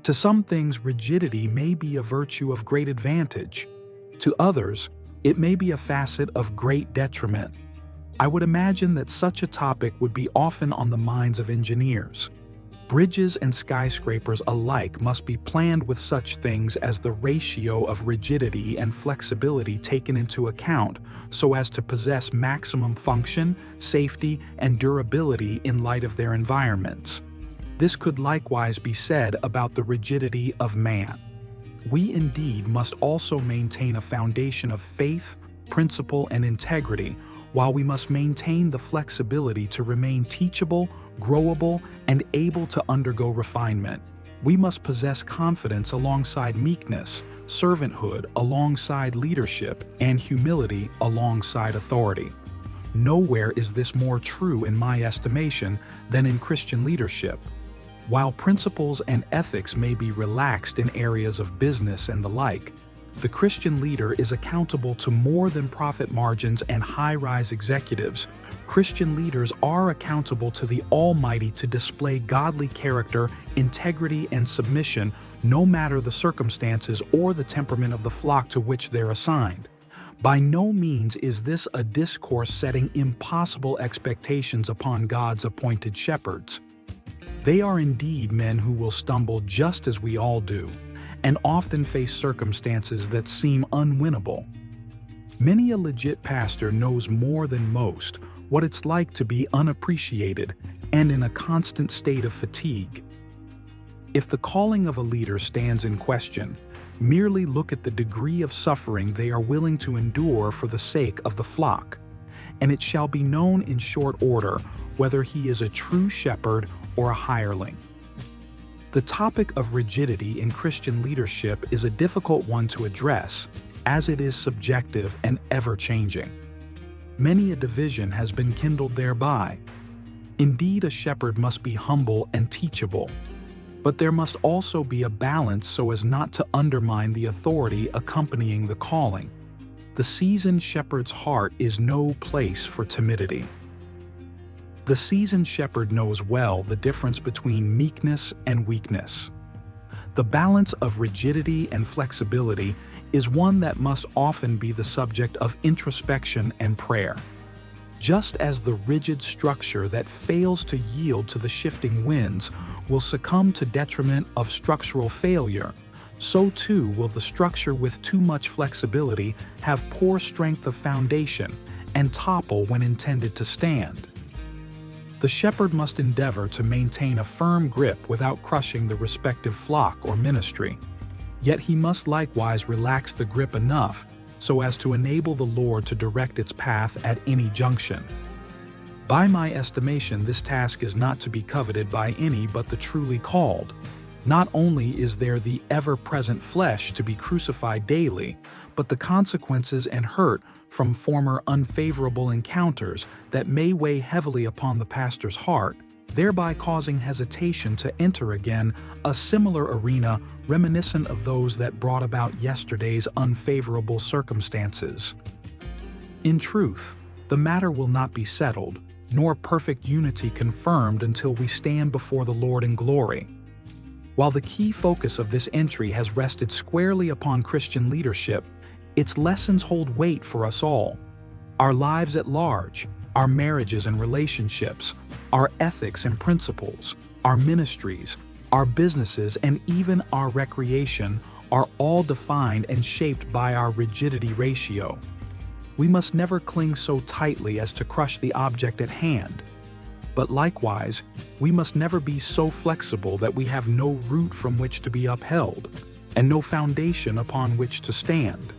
To some things, rigidity may be a virtue of great advantage. To others, it may be a facet of great detriment. I would imagine that such a topic would be often on the minds of engineers. Bridges and skyscrapers alike must be planned with such things as the ratio of rigidity and flexibility taken into account so as to possess maximum function, safety, and durability in light of their environments. This could likewise be said about the rigidity of man. We indeed must also maintain a foundation of faith, principle, and integrity, while we must maintain the flexibility to remain teachable, growable, and able to undergo refinement. We must possess confidence alongside meekness, servanthood alongside leadership, and humility alongside authority. Nowhere is this more true in my estimation than in Christian leadership. While principles and ethics may be relaxed in areas of business and the like, the Christian leader is accountable to more than profit margins and high-rise executives. Christian leaders are accountable to the Almighty to display godly character, integrity, and submission, no matter the circumstances or the temperament of the flock to which they're assigned. By no means is this a discourse setting impossible expectations upon God's appointed shepherds. They are indeed men who will stumble just as we all do, and often face circumstances that seem unwinnable. Many a legit pastor knows more than most what it's like to be unappreciated and in a constant state of fatigue. If the calling of a leader stands in question, merely look at the degree of suffering they are willing to endure for the sake of the flock, and it shall be known in short order whether he is a true shepherd or a hireling. The topic of rigidity in Christian leadership is a difficult one to address, as it is subjective and ever-changing. Many a division has been kindled thereby. Indeed, a shepherd must be humble and teachable, but there must also be a balance so as not to undermine the authority accompanying the calling. The seasoned shepherd's heart is no place for timidity. The seasoned shepherd knows well the difference between meekness and weakness. The balance of rigidity and flexibility is one that must often be the subject of introspection and prayer. Just as the rigid structure that fails to yield to the shifting winds will succumb to detriment of structural failure, so too will the structure with too much flexibility have poor strength of foundation and topple when intended to stand. The shepherd must endeavor to maintain a firm grip without crushing the respective flock or ministry. Yet he must likewise relax the grip enough so as to enable the Lord to direct its path at any junction. By my estimation, this task is not to be coveted by any but the truly called. Not only is there the ever-present flesh to be crucified daily, but the consequences and hurt from former unfavorable encounters that may weigh heavily upon the pastor's heart, thereby causing hesitation to enter again a similar arena reminiscent of those that brought about yesterday's unfavorable circumstances. In truth, the matter will not be settled, nor perfect unity confirmed until we stand before the Lord in glory. While the key focus of this entry has rested squarely upon Christian leadership, its lessons hold weight for us all. Our lives at large, our marriages and relationships, our ethics and principles, our ministries, our businesses, and even our recreation are all defined and shaped by our rigidity ratio. We must never cling so tightly as to crush the object at hand. But likewise, we must never be so flexible that we have no root from which to be upheld, and no foundation upon which to stand.